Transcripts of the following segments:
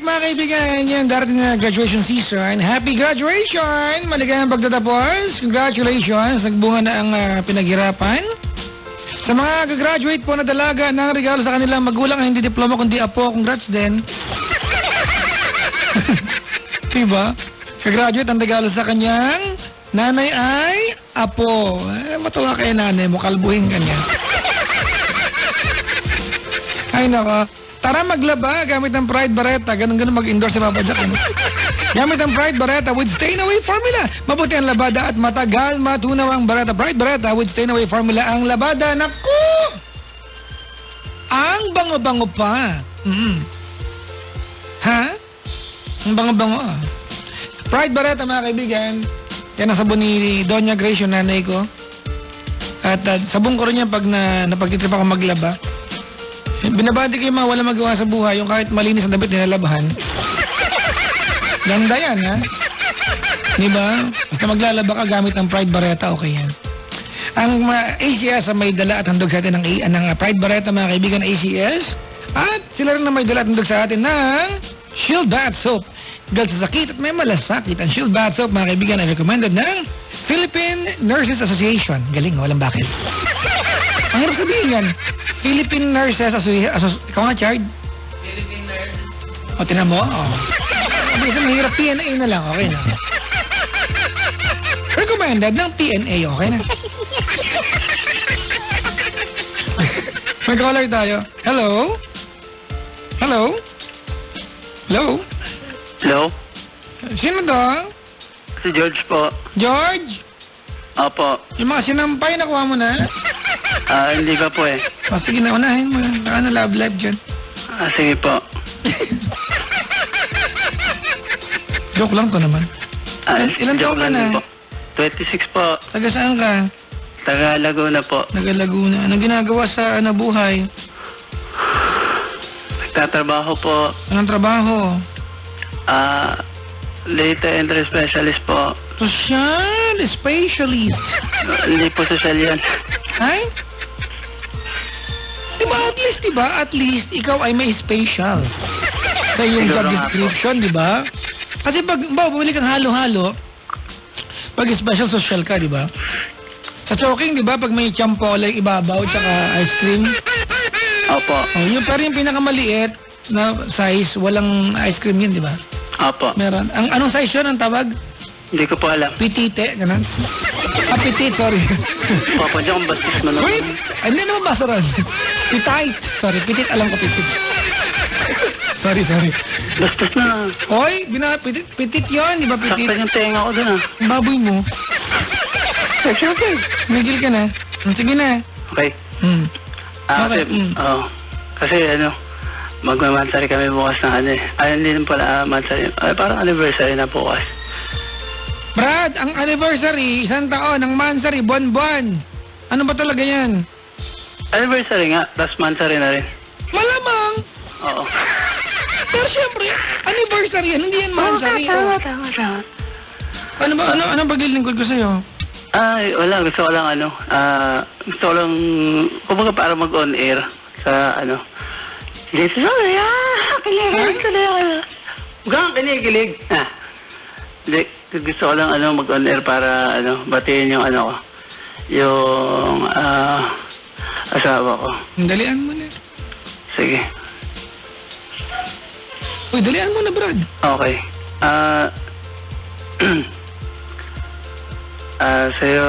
mga kaibigan, yan darating na graduation season. Happy graduation! Maligayang pagtatapos. Congratulations! Nagbunga na ang pinaghirapan. Sa mga gagraduate po na dalaga ng regalo sa kanilang magulang ang hindi diploma kundi apo, congrats din. Diba? Kagraduate ang regalo sa kanyang nanay ay apo. Matawa kay nanay mo, kalbuhin ka niya. Ay nako. Tara maglaba gamit ng Pride Barretta. Ganun-ganun mag-endorse si Papa Jack. Gamit ang Pride Barretta with Stain Away Formula. Mabuti ang labada at matagal matunaw ang Barretta. Pride Barretta with Stain Away Formula. Ang labada, naku! Ang bango-bango pa. Ha? Ang bango-bango ah. Pride Barretta mga kaibigan. Yan ang sabon ni Doña Grace, yung nanay ko. At sabon ko rin yan pag napagtitrip ako maglaba. Binabati ko yung mga wala magawa sa buhay, yung kahit malinis ang damit nilalabahan. Ganda yan, ha? Diba? Basta maglalaba ka gamit ng Pride Barretta, okay yan. Ang ACS may dala at handog sa atin ng Pride Barretta, mga kaibigan ng ACS. At sila rin na may dala at handog sa atin ng Shield Bath Soap. Dahil sa sakit at may malasakit, ang Shield Bath Soap, mga kaibigan, ay recommended ng Philippine Nurses Association. Galing, walang bakit. Ang hirap sabihin yan. Philippine Nurses Association. Ikaw nga, Chard? Philippine Nurses. O, tinan mo? O. Kasi sa mahirap, PNA na lang. Okay na. Recommended ng PNA. Okay na. May caller tayo. Hello? Hello? Hello? Hello? Sino to? Si George po. George? Opo. Yung mga sinampay, nakuha mo na? Hindi pa po eh. O, sige na, unahin mo. Ano, love life dyan? Sige po. Joke lang to naman. Ilan taon ka na? Po. 26 po. Taga saan ka? Taga Laguna po. Taga Laguna. Anong ginagawa sa buhay? Nagtatrabaho po. Anong trabaho? Data entry specialist po. Social specialist. Hindi po social yan. Ay? Diba, at least, ikaw ay may special. Sa iyong job description, diba? Kasi pag, bumili kang halo-halo, pag special social ka, diba? Sa choking, diba, pag may champola, ibabaw, tsaka ice cream. Opo. Oh, yung pero yung pinakamaliit na size, walang ice cream yun, diba? Opo. Meron. Anong size yun ang tawag? Hindi ko po alam. Petite, ganun? Petite, sorry. Opo, dyan kung bastos mo naman. Wait! Hindi naman basa ron. Petite. Sorry, petite. Alam ko petite. Sorry. Bastos na. Hoy, petite yun. Di ba petite? Saktan yung tenga ko dun Baboy mo. Okay. Migil ka na. Sige na. Okay. Okay. Kasi magmamansari kami bukas ng hindi naman pala mansari. Parang anniversary na bukas. Brad, ang anniversary, 1 taon, ang mansari, buwan-buwan. Ano ba talaga yan? Anniversary nga, tapos mansari na rin. Malamang. Oo. Pero syempre, anniversary yan, hindi yan mansari. Tama. Ano ba, anong paglilingkod ko sa'yo? Wala, gusto ko lang kumbaga para mag-on air sa dito sa kinikilig ko na yan. Huwag kang kinikilig. Gusto ko lang mag-on air para batiin yung yung asawa ko. Dalian mo na. Sige. Uy, dalian mo na, Brad. Okay. Sa'yo,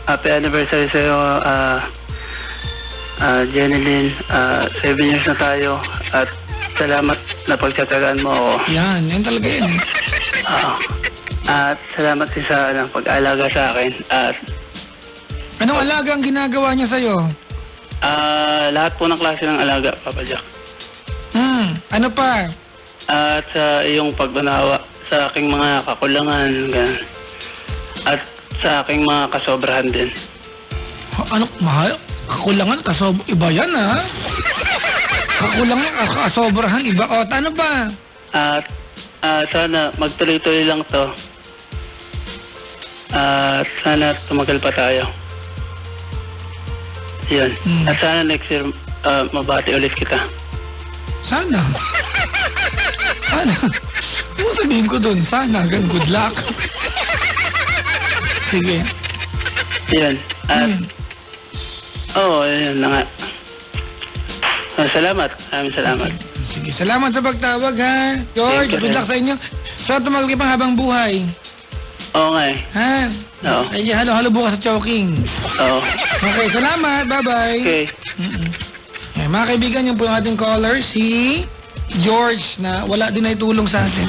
happy anniversary sa'yo, Jeneline. 7 years na tayo at salamat na pagtatagaan mo ako. Yan talaga yan. At salamat din sa pag-aalaga sa akin. At anong alaga ang ginagawa niya sa'yo? lahat po ng klase ng alaga, Papa Jack. Ano pa? At sa iyong pag-unawa sa aking mga kakulangan, ganun. At sa aking mga kasobrahan din. Ano? Mahal? Kakulangan? Iba yan, ha? Kakulangan, kasobrahan, iba. O, ano ba? At sana magtuloy-tuloy lang to. At sana tumagal pa tayo. Yun. At sana next year, mabati ulit kita. Sana. Sana. Ano sabihin ko dun? Sana. Good luck. Sige. Yun. At, yun na nga. Salamat. Maraming salamat. Sige. Salamat sa pagtawag, ha? George, good luck sa inyo. Sa tumagal pang habang buhay. Oo nga eh. Ha? Oo. Ay, halo-halo bukas sa choking. Oo. Okay, salamat. Bye-bye. Okay. Eh, mga kaibigan, yung po yung ating caller, si George, na wala din na itulong sa atin.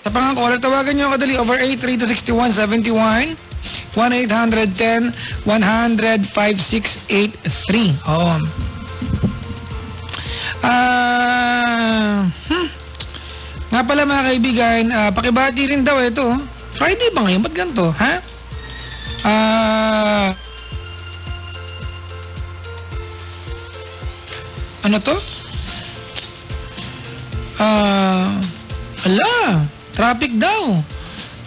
Sa pangang caller, tawagan nyo ako dali over 8326171 1-800-10-100-5683. Oo. Nga pala mga kaibigan, pakibati rin daw ito. Friday ba ngayon? Ba't ganito? Ha? Ano to? Traffic daw.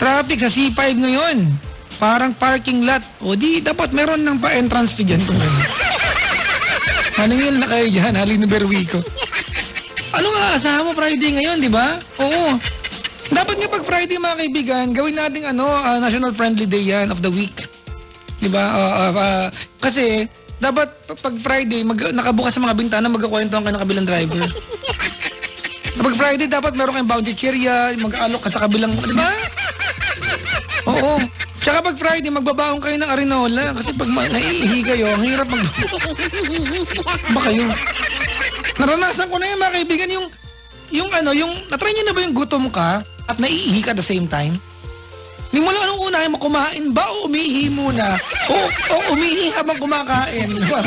Traffic sa C5 ngayon. Parang parking lot. O di, dapat meron ng pa-entrance fee dyan kung gano'n. Maningil na kayo dyan, halin na Berwico. Ano nga, asahan mo Friday ngayon, di ba? Oo. Dapat nga pag Friday mga kaibigan, gawin natin National Friendly Day yan of the week. Di ba? Kasi, dapat pag Friday, nakabukas sa mga bintana, magkakwentuhan ka ng kabilang driver. Pag Friday, dapat meron kayong bounty cheria, mag-aalok ka sa kabilang, di ba? Oo. Tsaka pag Friday, magbabaong kayo ng Arinola. Kasi pag naiihi kayo, ang hirap ba kayo? Naranasan ko na yun mga kaibigan, yung natry nyo na ba yung gutom ka at naiihi ka at the same time? Hindi mo lang anong unahin mo, kumain ba o umiihi muna? O umiihi habang kumakain? Diba?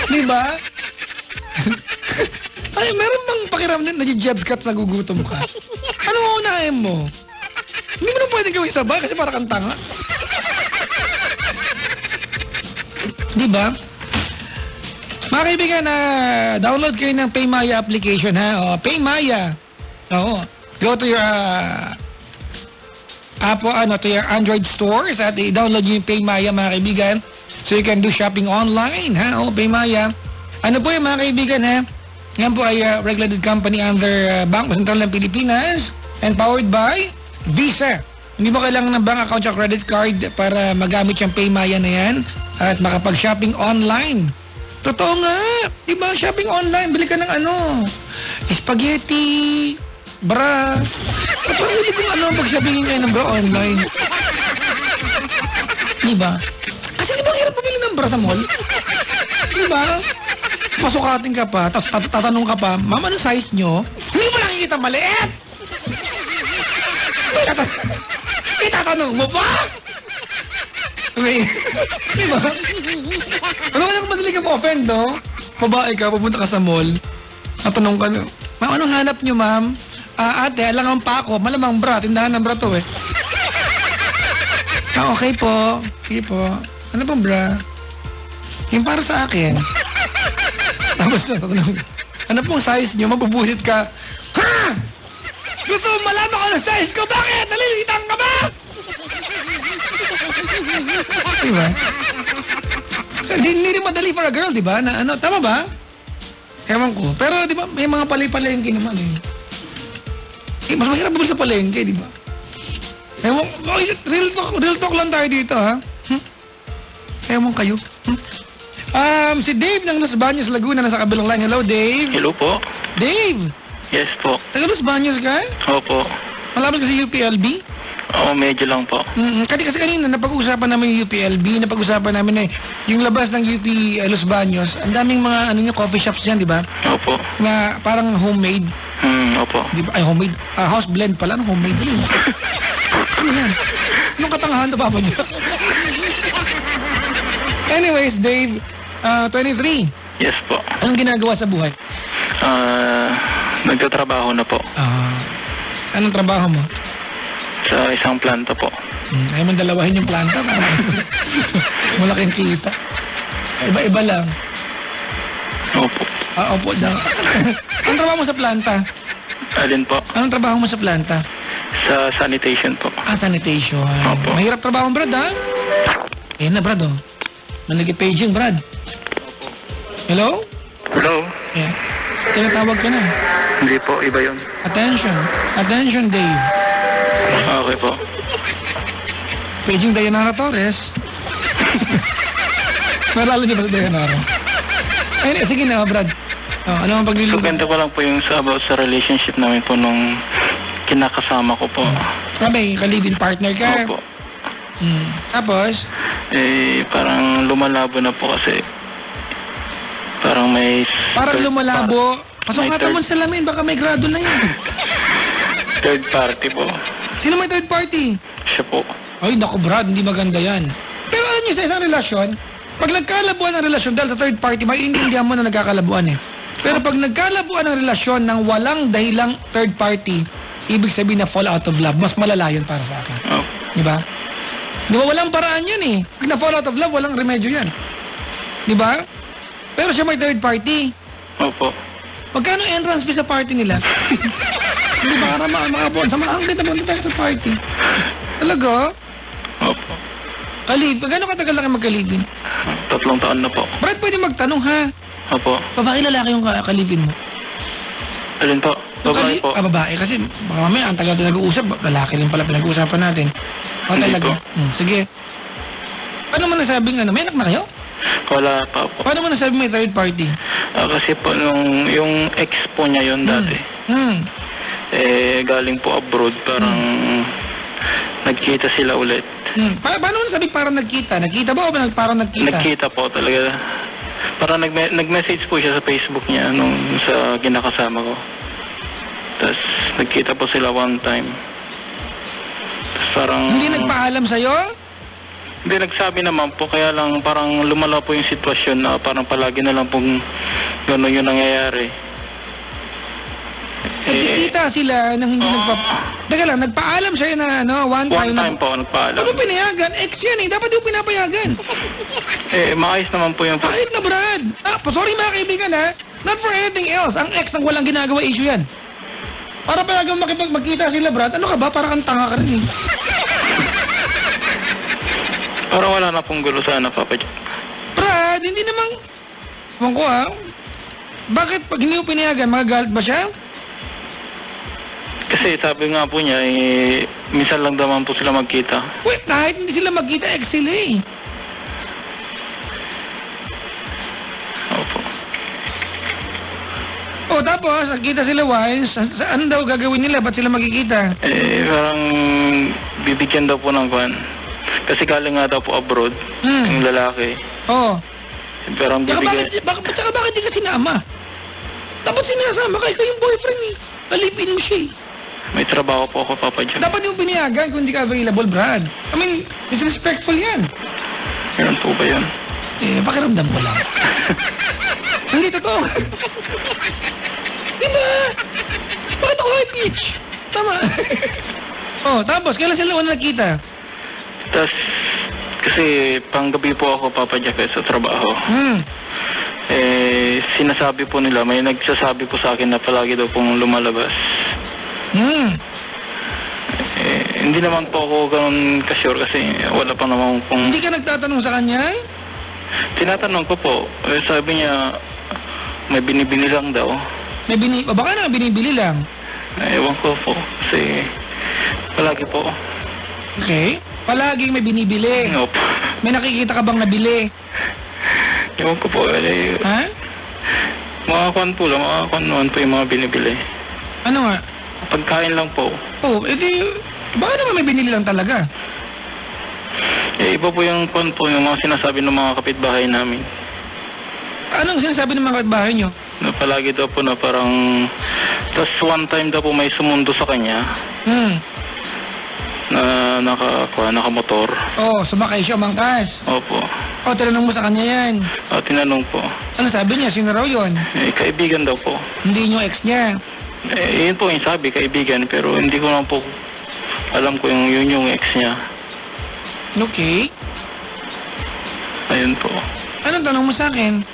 Diba? Ay, meron bang pakiramdam na nag-jebscat sa gugutom ka? Anong unahin mo? Hindi mo na pwede gawin sabay kasi para kang tanga. Diba? Mga kaibigan, download kayo ng PayMaya application, ha? PayMaya. Oo. Go to your to your Android stores at i-download nyo yung PayMaya, mga kaibigan. So you can do shopping online, ha? PayMaya. Ano po yung mga kaibigan, ha? Yan po ay regulated company under Bangko Sentral ng Pilipinas and powered by Visa. Hindi mo kailangan ng bank account o credit card para magamit yung PayMaya na yan at makapag-shopping online. Totoo nga. Diba? Shopping online. Bili ka ng spaghetti, bra. Pagpapili kung pag-shoppingin kayo ng bra online. Diba? Kasi di ba hirap pabili ng bra sa mall? Diba? Pasukatin ka pa, tapos tatanong ka pa, ma'am, ano size nyo? Hindi mo nakikita maliit! Itatanong mo pa? Okay. Diba? Ano ka lang madali ka ma-offend, no? Babae ka, pupunta ka sa mall, tatanong ka, ma'am, anong hanap nyo, ma'am? Ate, alangan pa ako, malamang bra, tindahan ng bra to eh. Okay po. Sige po. Ano pong bra? Yung para sa akin. Tapos ano pong size nyo? Mabubuhit ka. Ha? Gusto mo malaman ko ng size ko? Bakit? Nalilitang ka ba? Diba? Hindi rin madali for a girl, diba? Na, tama ba? Ewan ko. Pero diba, may mga palengke naman eh. Mas mahirap ba sa palengke, diba? Ewan, real talk lang tayo dito, ha? Ewan kayo. Si Dave ng Los Baños, Laguna, nasa kabilang line. Hello, Dave. Hello po. Dave. Yes po. Taga Los Baños ka? Opo. Malapit ka sa UPLB? Oo, medyo lang po. Kasi kanina, napag-usapan namin yung UPLB, napag-usapan namin yung labas ng UP Los Baños, ang daming mga coffee shops dyan, di ba? Opo. Na parang homemade. Opo. Di ba? Ay, homemade. House blend pala, homemade. Ano yan? Anong katangahan na papa niya? Anyways, Dave, 23. Yes po. Anong ginagawa sa buhay? Nagtatrabaho na po. Anong trabaho mo? Sa isang planta po. Ayaw mong dalawahin yung planta. Malaking kita. Iba-iba lang. Opo. Opo daw. Anong trabaho mo sa planta? Alin po? Anong trabaho mo sa planta? Sa sanitation po. Sanitation. Opo. Mahirap trabaho, Brad, ha? Ayan na, Brad, oh. Nag-paging, Brad. Hello? Hello? Yeah. Tinatawag ka na. Hindi po, iba yun. Attention. Attention, Dave. Okay po. Paging Dayanara Torres. Maralo niyo ba sa Dayanara? Ay, sige na, Brad. Oh, ano ang So, paglilingkod? kwento ko lang po yung about sa relationship namin po nung kinakasama ko po. Sabi, kalibin partner ka. Opo. Tapos, Parang lumalabo na po kasi parang may... parang lumalabo. Pasok may ka naman sa lamin, baka may grado na yan. Third party po. Sino may third party? Siya po. Ay, naku Brad, hindi maganda yan. Pero alam niyo, sa isang relasyon, pag nagkalabuan ng relasyon dahil sa third party, maiintindihan mo na nagkakalabuan eh. Pero pag nagkalabuan ng relasyon ng walang dahilang third party, ibig sabihin na fall out of love, mas malala yun para sa akin. Oh. Di ba? Di ba walang paraan yan eh. Pag na fall out of love, walang remedyo yan. Di ba? Pero siya may third party. Opo. Magkano entrance fee sa party nila? Hindi ba para mga buwan? Samahan kita muna tayo sa party. Talaga? Opo. Kalib, gano'ng katagal lang kayo magkalibin? 3 taon na po. Brad, pwede magtanong ha? Opo. Babae lalaki yung kalibin mo? Alin po? Babae po. Babae. Kasi baka mamaya, ang tagal na nag-uusap, lalaki rin pala pinag-uusapan natin. O Hindi talaga? po. Sige. Paano mo nasabing may anak na kayo? Wala pa po. Paano mo nasabing may third party? Kasi po nung yung ex po niya yun dati. Galing po abroad, parang nagkita sila ulit. Paano mo nasabing parang nagkita? Nagkita ba o parang nagkita? Nagkita po talaga. Parang nag-message po siya sa Facebook niya nung sa ginakasama ko. Tapos nagkita po sila one time. Tapos parang... Hindi nagpaalam sa'yo? Hindi, nagsabi naman po, kaya lang parang lumala po yung sitwasyon na parang palagi na lang pong gano'n yung nangyayari. Nagkikita sila nang hindi Teka lang, nagpaalam sa'yo na one time po, nagpaalam. Ano pinayagan? Ex yan eh. Dapat yung pinapayagan. Maayos naman po yung... Kahit na Brad. Sorry mga kaibigan ha. Not for anything else. Ang ex ang walang ginagawa issue yan. Para palagang magkita sila Brad. Ano ka ba? Para kang tanga ka rin eh. Parang wala na pong gulo sana, Papa Jack. Brad, hindi namang... Ewan ko ha. Bakit pag hindi mo pinayagan, magagalit ba siya? Kasi sabi nga po niya, minsan lang naman po sila magkita. Wait, kahit hindi sila magkita, ex sila eh. Opo. Tapos, nagkita sila once. Ano daw gagawin nila? Ba't sila magkikita? Parang bibigyan daw po ng kwan. Kasi galing nga daw po abroad, yung lalaki. Oo. Parang bibigyan... Bakit di ka sinama? Dapat sinasama ka, ikaw yung boyfriend eh. Alipin mo siya eh. May trabaho po ako, Papa Jack. Dapat yung piniyagan kung hindi ka available, Brad. I mean, disrespectful yan. Ganun po ba yun? Pakiramdam ko lang. Hindi totoo. Diba? Bakit ako high pitch? Tama. Tapos, kailan sila una nakita? Tapos, kasi panggabi po ako, Papa Jack, sa trabaho. Sinasabi po nila, may nagsasabi po sa akin na palagi daw pong lumalabas. Hindi naman po ako ganun ka-sure kasi wala pa naman pong... Hindi ka nagtatanong sa kanya? Tinatanong ko po. Sabi niya, may binibili lang daw. Baka na binibili lang. Ewan ko po. Kasi palagi po. Okay. Palaging may binibili. Opo. May nakikita ka bang nabili? Ewan ko po. Ha? Mga kwan po lang. Mga kwan po yung mga binibili. Ano nga? Pagkain lang po. Baka naman may binili lang talaga. Iba po yung kwan po, yung mga sinasabi ng mga kapitbahay namin. Anong sinasabi ng mga kapitbahay nyo? Na palagi daw po na parang... Tapos one time daw po may sumundo sa kanya. Na nakamotor. Sumakay siya, umangkas. Opo. Tinanong mo sa kanya yan. Tinanong po. Ano sabi niya? Sino raw yun? Kaibigan daw po. Hindi yung ex niya. Yun po yung sabi, kaibigan. Pero hindi ko lang po alam ko yun yung ex niya. Okay. Ayun po. Anong tanong mo sa akin?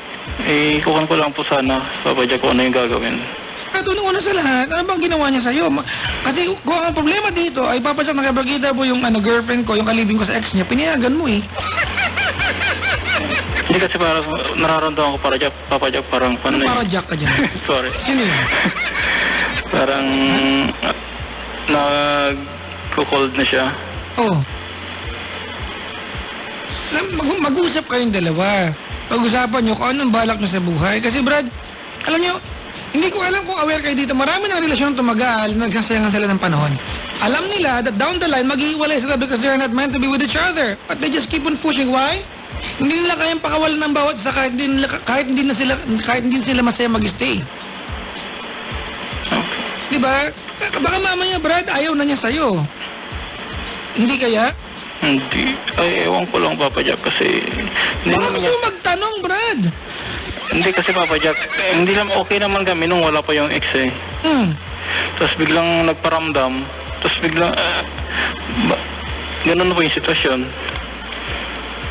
Kukan ko lang po sana, Papa Jack, kung ano yung gagawin. Tunong una sa lahat, ano bang ginawa niya sa'yo? Kasi kung ang problema dito ay Papa Jack, nakipagkita po yung girlfriend ko, yung kalibing ko sa ex niya, pinayagan mo eh. kasi parang nararamdaman ko Papa Jack, parang Ano para Jack ka dyan? Sorry. Sino yun? Parang nag-cold na siya. Oh. Mag-usap kayong dalawa. Pag-usapan nyo kung anong balak nyo sa buhay. Kasi Brad, alam nyo, hindi ko alam kung aware kayo dito. Marami ng relasyon tumagal, nagsasayangan sila ng panahon. Alam nila that down the line, maghihiwalay sila because they're not meant to be with each other. But they just keep on pushing. Why? Hindi nila kayang pakawalan ng bawat isa kahit hindi sila masaya mag-stay. Okay. Diba? Baka mamaya, Brad, ayaw na niya sa'yo. Hindi kaya? Hindi. Ay, ewan ko lang, Papa Jack, kasi... Hindi Baka naman gusto mo magtanong, Brad. Hindi kasi, Papa Jack, hindi naman okay naman kami nung wala pa yung ex eh. Tapos biglang nagparamdam, tapos biglang... ganun na po yung sitwasyon.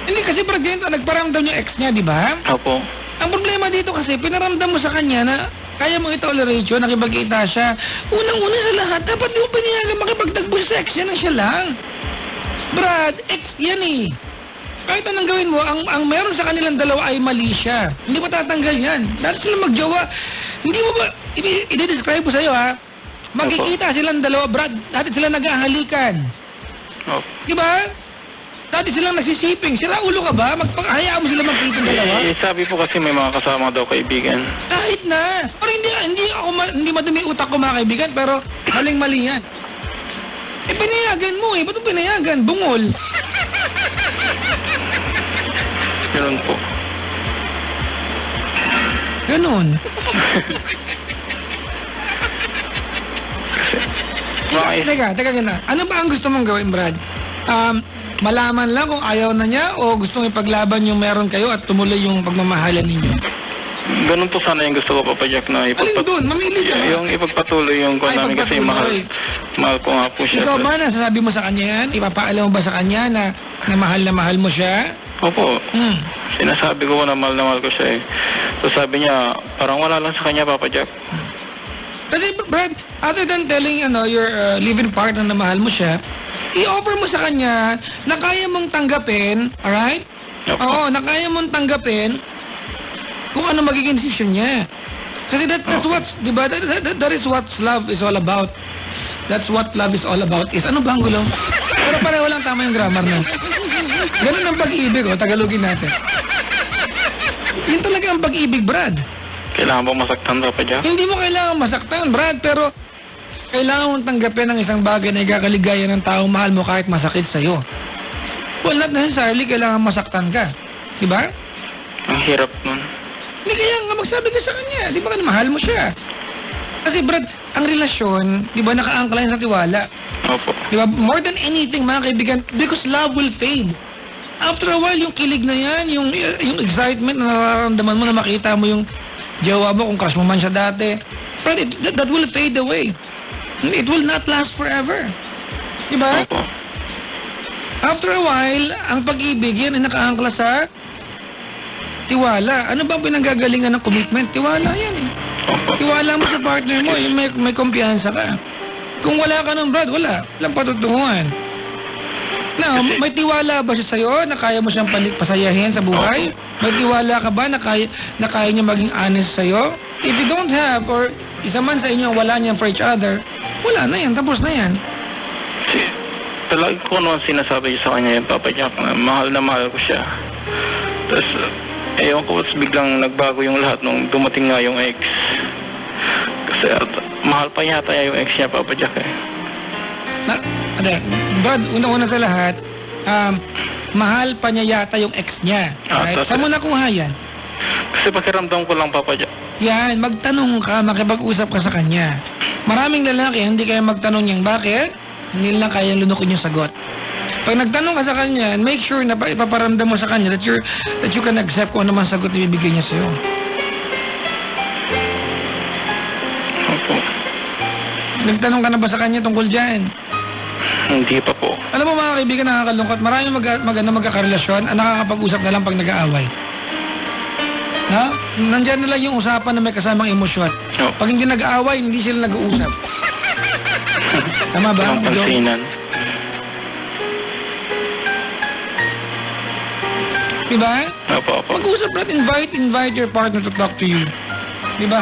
Hindi kasi, Brad, ganito, nagparamdam yung ex niya, di ba? Opo. Ang problema dito kasi, pinaramdam mo sa kanya na kaya mo itolerate yun, nakipagkita siya. Unang-una sa lahat, dapat di mo pinayagan makipagtagbo sa ex niya na siya lang. Brad, ex yan eh. Kahit anong gawin mo, ang meron sa kanilang dalawa ay mali siya. Hindi pa tatanggal yan. Dahil sila magjowa, hindi mo ba, i-describe ko sa'yo ha, magkikita silang dalawa, Brad, dati sila nag-ahalikan. Opo. Diba? Dati silang nagsisiping. Sira ulo ka ba? Hayaan mo sila magkita ng dalawa? Eh, sabi po kasi may mga kasama daw kaibigan. Kahit na. Pero hindi madumi utak ko mga kaibigan, pero maling-mali yan. Eh, pinayagan mo eh. Ba't mo pinayagan? Bungol. Ganun po. Ganon. Teka gana. Ano ba ang gusto mong gawin, Brad? Malaman lang kung ayaw na niya o gustong ipaglaban yung meron kayo at tumuloy yung pagmamahalan ninyo? Ganun po sana yung gusto ko, Papa Jack, na Alin doon? Mamili ka. yung ipagpatuloy yung kung namin kasi mahal ko nga po siya. Ikaw ba, nasasabi mo sa kanya yan? Ipapaalam mo ba sa kanya na mahal mo siya? Opo. Sinasabi ko na mahal ko siya eh. So sabi niya, parang wala lang sa kanya, Papa Jack. Kasi Brad, other than telling your live-in partner na mahal mo siya, i-offer mo sa kanya na kaya mong tanggapin, alright? Opo. Oo, na kaya mong tanggapin kung ano magiging decision niya. Kasi that's what, di ba? That is what love is all about. That's what love is all about. Ano ba ang gulo? Pero pareho lang tama yung grammar na. Ganun ang pag-ibig, Tagalogin natin. Yun talaga ang pag-ibig, Brad. Kailangan ba masaktan, Papa Jack? Hindi mo kailangan masaktan, Brad, pero kailangan mong tanggapin ang isang bagay na ikakaligaya ng taong mahal mo kahit masakit sa'yo. Well, not necessarily kailangan masaktan ka. Diba? Ang hirap nun. Hindi kaya nga magsabi ka sa kanya. Di ba mahal mo siya? Kasi Brad, ang relasyon, di ba nakaangkla yan sa tiwala? Opo. Di ba? More than anything, mga kaibigan, because love will fade. After a while, yung kilig na yan, yung excitement na nararamdaman mo na makita mo yung jowa mo kung crush mo man siya dati. Brad, that will fade away. It will not last forever. Diba? Opo. After a while, ang pag-ibig yan ay nakaangkla sa tiwala. Ano ba ang pinanggagalingan ng commitment? Tiwala yan eh. Opo. Tiwala mo sa partner mo, yung may kumpiyansa ka. Kung wala ka ng Brad, wala. Walang patutunguhan. Now, may tiwala ba siya sa'yo na kaya mo siyang pasayahin sa buhay? May tiwala ka ba na kaya niya maging honest sa'yo? If you don't have, or isa man sa inyo wala niyan for each other, wala na yan. Tapos na yan. Talaga ko naman sinasabi sa kanya yung Papa Jack na mahal ko siya. Tapos, ewan ko, biglang nagbago yung lahat nung dumating nga yung ex. Kasi mahal pa yata yung ex niya, Papa Jack eh. Brad, una-una sa lahat, mahal pa niya yata yung ex niya. Right? Saan mo nakuha yan? Kasi pakiramdam ko lang, Papa Jack. Yan, magtanong ka, makipag-usap ka sa kanya. Maraming lalaki, hindi kaya magtanong niyang bakit, hindi lang kaya lunukin yung sagot. Pag nagtanong ka sa kanya, make sure na ipaparamdam mo sa kanya that you can accept kung ano man sagot na ibibigay niya sa'yo. Opo. Nagtanong ka na ba sa kanya tungkol dyan? Hindi pa po. Alam mo mga kaibigan, nakakalungkot. Maraming magkakarelasyon, ang nakakapag-usap na lang pag nag-aaway. Ha? Nandyan na lang yung usapan na may kasamang emosyon. Oh. Pag hindi nag-aaway, hindi sila nag-uusap. Tama ba? Ang pansinan. Diba? Opo. Mag-usap natin, invite your partner to talk to you. Diba?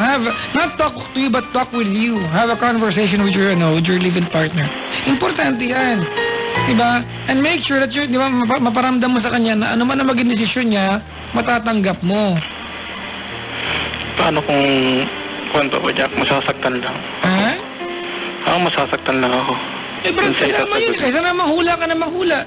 Not talk to you, but talk with you. Have a conversation with your live-in partner. Importante yan. Diba? And make sure that diba, maparamdam mo sa kanya na ano man ang maging desisyon niya, matatanggap mo. Paano kung Papa Jack, masasaktan lang? Ha? Masasaktan lang ako. Brad, kasama yun. Kaysa na mahula ka na mahula.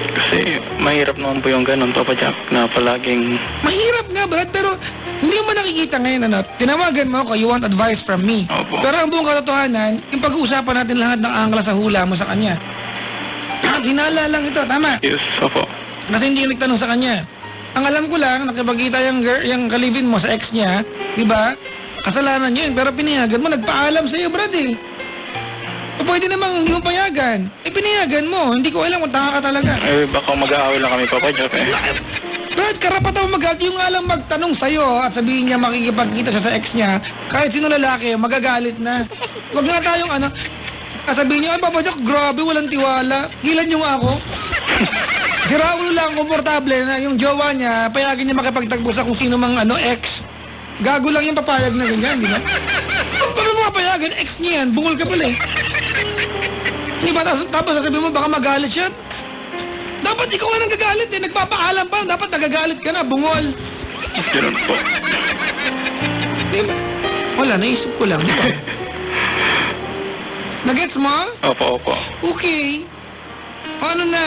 Kasi mahirap naman po yung ganun, Papa Jack, na palaging... Mahirap nga, Brad, pero hindi mo nakikita ngayon, tinawagan mo ako, you want advice from me. Opo. Pero ang buong katotohanan, yung pag-uusapan natin lahat ng angla sa hula mo sa kanya. Hinala lang ito, tama? Yes, opo. Kasi hindi yung nagtanong sa kanya. Ang alam ko lang, nakipagkita yung kalibin mo sa ex niya, di ba? Kasalanan niya yun, pero pinayagan mo, nagpaalam sa iyo, Brad eh. O pwede namang hindi mo payagan. Pinayagan mo, hindi ko alam kung tanga ka talaga. Baka mag-aaway lang kami, Papa Jack eh. Brad, karapatan mo mag-aaway. Yung nga lang magtanong sa'yo at sabihin niya makikipagkita siya sa ex niya, kahit sino lalaki, magagalit na. Huwag nga tayong sabihin niya, ay Papa Jack, grabe, walang tiwala. Hilan niyo nga ako. Si Raul lang, komportable na yung jowa niya, payagan niya makipagtagpo sa kung sino mang ex. Gago lang yung papayag na ganyan, di ba? Paano mo papayagan? Ex niya yan, bungol ka pala eh. Di ba? Tapos sasabihin mo, baka magalit siya. Dapat ikaw nga nang gagalit eh, nagpapaalam pa, dapat nagagalit ka na, bungol. Ganun po. Di ba? Wala, naisip ko lang, di ba? Nagets mo? Opo. Okay. Ano na?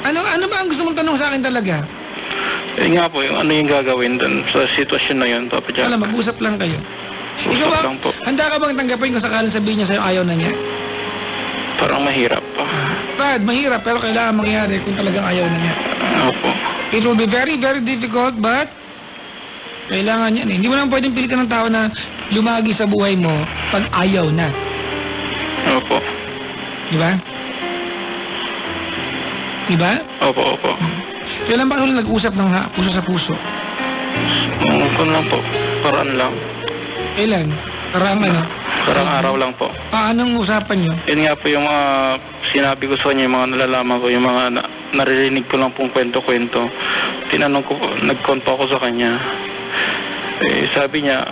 Ano ba ang gusto mong tanong sa akin talaga? Nga po, yung ano yung gagawin dun sa sitwasyon na yun, Papa Jack? Alam, mag-usap lang kayo. Usap lang po. Handa ka bang tanggapin kung sakaling sabihin niya sa'yo ayaw na niya? Parang mahirap pa. Brad, mahirap pero kailangan mangyari kung talagang ayaw na niya. Opo. It will be very, very difficult but kailangan niya. Hindi mo naman pwedeng pilitan ng tao na lumagi sa buhay mo pag ayaw na. Opo. Diba? Diba? Opo. Kailan ba ulit nag-usap ng puso sa puso? Kung lang po. Paraan lang. Kailan? Karang Karang araw lang po. Anong usapan niyo? Yun nga po yung mga sinabi ko sa kanya, yung mga nalalaman ko, yung mga naririnig ko lang pong kwento-kwento. Tinanong ko, nag-conf ako sa kanya. Sabi niya,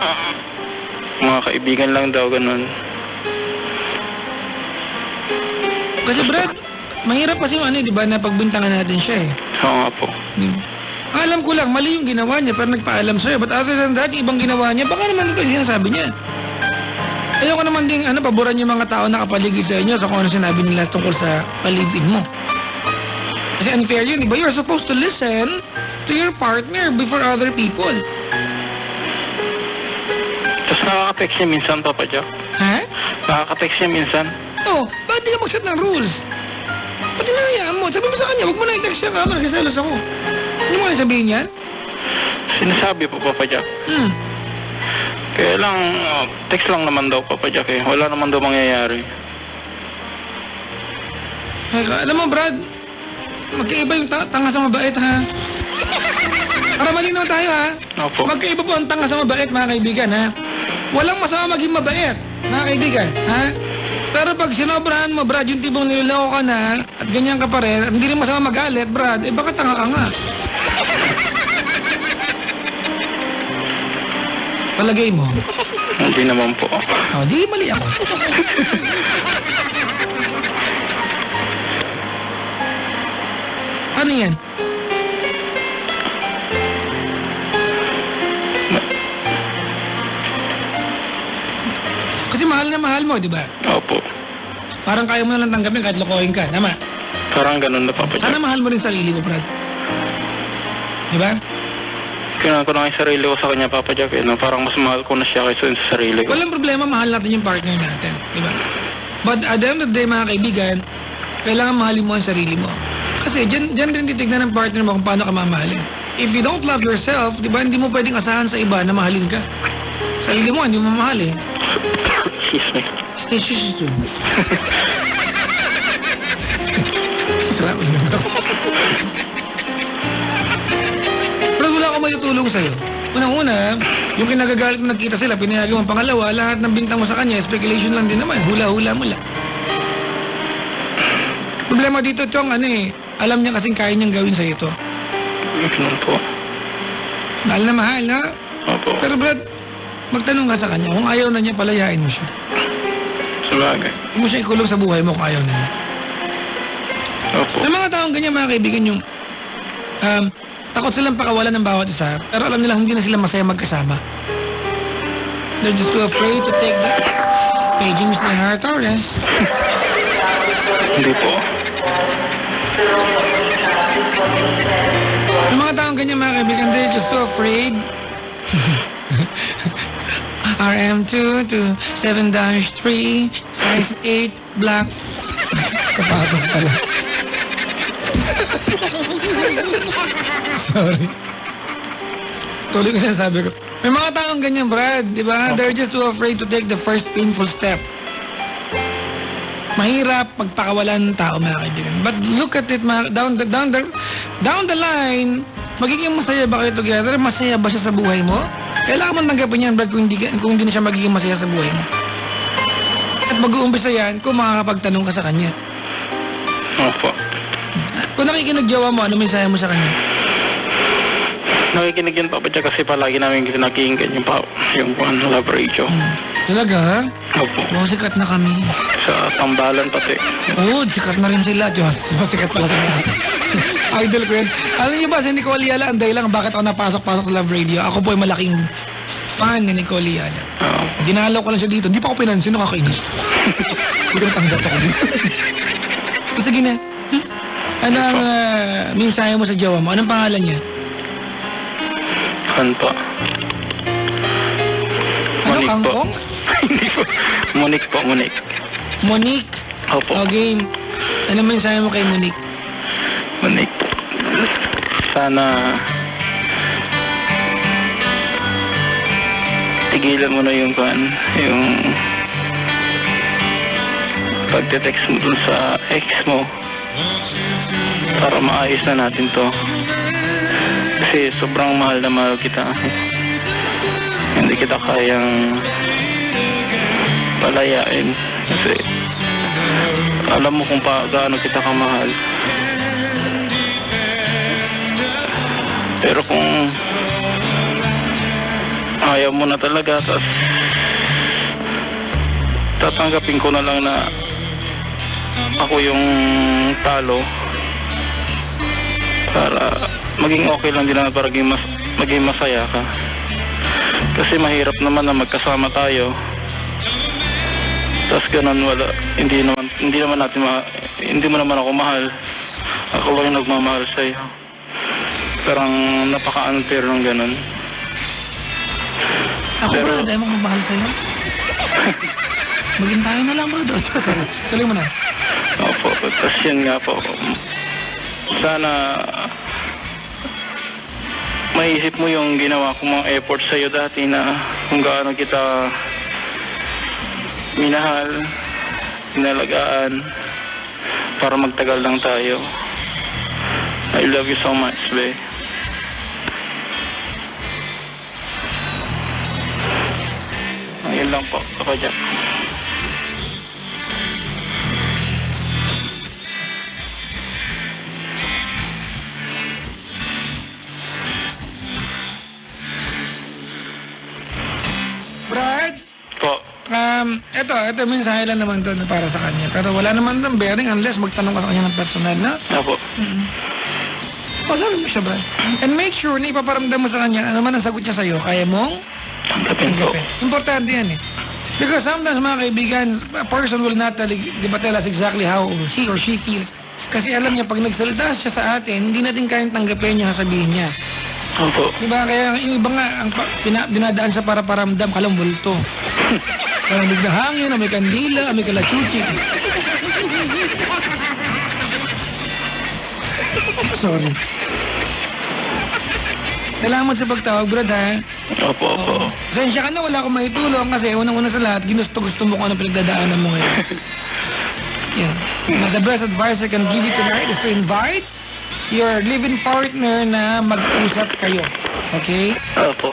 mga kaibigan lang daw, ganun. Kasi Brad, mahirap kasi di ba, na pagbintangan natin siya eh. Oo nga po. Alam ko lang, mali yung ginawa niya pero nagpaalam sa'yo. But other than that, yung ibang ginawa niya, baka naman ito yung sinasabi niya. Ayoko naman ding paboran yung mga tao na kapaligid sa inyo sa kung ano sinabi nila tungkol sa paligid mo. Kasi unfair yun, di ba? You're supposed to listen to your partner before other people. Tapos nakaka-text niya minsan, Papa Jack. Ha? Nakaka-text niya minsan. Bakit di ka mag-set ng rules? Pati na mo. Sabi mo sa kanya, huwag mo na i-text siya ka, nagsiselos ako. Ano mo kaya sabihin yan? Sinasabi po, Papa Jack. Kaya lang, text lang naman daw, Papa Jack eh. Wala naman daw mangyayari. Alam mo, Brad, magkaiba yung tanga sa mabait, ha? Para malinaw tayo, ha? Opo. Magkaiba po ang tanga sa mabait, mga kaibigan, ha? Walang masama maging mabait, mga kaibigan, ha? Pero pag sinobrahan mo, Brad, yung tibong niloloko ka na at ganyan ka pa rin, at hindi rin masama magalit, Brad, baka tanga ka nga. Palagay mo? Hindi naman po. Di mali ako. Ano yan? Kasi mahal na mahal mo, di ba? Opo. Parang kaya mo na lang tanggapin kahit lokohin ka, tama? Parang ganun na, Papa Jack. Sana mahal mo rin sarili mo, Brad. Di ba? Kailangan ko na yung sarili ko sa kanya, Papa Jack. Parang mas mahal ko na siya kaysa sa sarili ko. Walang problema, mahal natin yung partner natin, di ba? But at the end of the day, mga kaibigan, kailangan mahalin mo ang sarili mo. Kasi dyan rin titignan ng partner mo kung paano ka mamahalin. If you don't love yourself, di ba, hindi mo pwedeng asahan sa iba na mahalin ka. Sarili mo, hindi mo mamahal eh. Excuse me. Excuse you. Pero wala akong matutulong sa'yo. Unang-una, yung kinagagalit mo nagkita sila, pinayagan mo. Pangalawa, lahat ng bintang mo sa kanya, speculation lang din naman. Hula-hula mo lang. Problema dito, Chong, alam niya kasing kaya niyang gawin sa ito. Ganun po. Mahal na mahal, ha? Opo. Pero Brad, magtanong ka sa kanya, kung ayaw na niya, palayain mo siya. Sabagay. Huwag mo siya ikulong sa buhay mo kung ayaw na niya. Opo. Sa mga taong ganyan, mga kaibigan, yung takot silang pakawalan ng bawat isa, pero alam nila hindi na sila masaya magkasama. They're just too afraid to take the paging Mr. Hara Torres. Hindi po. Yung mga taong ganyan, mga kaibigan, they're just too afraid. RM227-3 size 8 black. Kapatong pala. Sorry. Tuloy ko sinasabi ko. May mga taong ganyan, Brad, di ba? They're just too afraid to take the first painful step. Mahirap pagpakawalan ng tao, mga kaibigan. But look at it, down the line, magiging masaya ba kayo together? Masaya ba siya sa buhay mo? Kailangan mo tanggapin yan, Brad, kung hindi na siya magiging masaya sa buhay mo. At mag-uumpisa yan kung makakapagtanong ka sa kanya. Opo. Kung nakikinagjawa mo, ano mensahe mo sa kanya? Nakikinig yun, Papa Jack, kasi palagi namin pinakinggan yung love radio. Talaga, ha? Opo. Oo, sikat na kami. Sa tambalan pati. Oo, sikat na rin sila, Diyos. Sikat pala sila. Idol ko yun. Alam niyo ba, si Nicole Yala, ang dahilan bakit ako napasok-pasok sa love radio. Ako po ay malaking fan ni Nicole Yala. Oo. Dinalaw ko lang siya dito. Hindi pa ako pinansin, nakakainis. Hindi ko natanggap ako dito. Sige na. Ano ang mensahe mo sa jowa mo? Anong pangalan niya? Ano po? Ano, Monique po. Kangkong? Hindi po. Monique po, Monique. Monique. Opo. Okay. Ano mensahe mo kay Monique? Monique. Sana tigilan mo na yung pagte-text mo dun sa ex mo para maayos na natin to. Kasi sobrang mahal na mahal kita. Hindi kita kayang palayain. Kasi alam mo kung gaano kita kamahal. Pero kung ayaw mo na talaga, tas tatanggapin ko na lang na ako yung talo para maging okay lang din na para maging masaya ka. Kasi mahirap naman na magkasama tayo. Tas ganun hindi mo naman ako mahal. Ako lang yung nagmamahal sa'yo. Parang napaka-unfair ng ganun. Ako ba, dahil mo mahal sa'yo? Maging tayo na lang, bro. Tuloy mo na. Opo, tapos yun nga po. Sana maisip mo yung ginawa kong mga effort sa'yo dati na kung gaano kita minahal, inalagaan para magtagal lang tayo. I love you so much, babe. Ayun lang po, Papa Jack. Brad? Po. Ito mensahe lang naman to para sa kanya. Pero wala naman ng bearing unless magtanong ka sa kanya ng personal, na? Opo. Sabi mo siya, Brad. And make sure na ipaparamdam mo sa kanya ano man ang sagot niya sa'yo. Kaya mong Tanggapin po. importante yan eh. Because sometimes, mga kaibigan, a person will not tell us exactly how he or she feels. Kasi alam niya, pag nagsalita siya sa atin, hindi natin kayang tanggapin niya, sabihin niya. Opo. Diba? Kaya yung iba nga, dinadaan sa para-paramdam, kalang multo. Parang bigla hangin, may kandila, may kalachuchi. Sorry. Salamat sa pagtawag, Brad, ha? Opo, opo. Sensya ka na, wala akong maitulong kasi unang-una sa lahat, gusto mo kung ano pinagdadaanan mo ngayon. Yeah. Now, the best advice I can give you tonight is to invite your living partner na mag-usap kayo. Okay? Opo.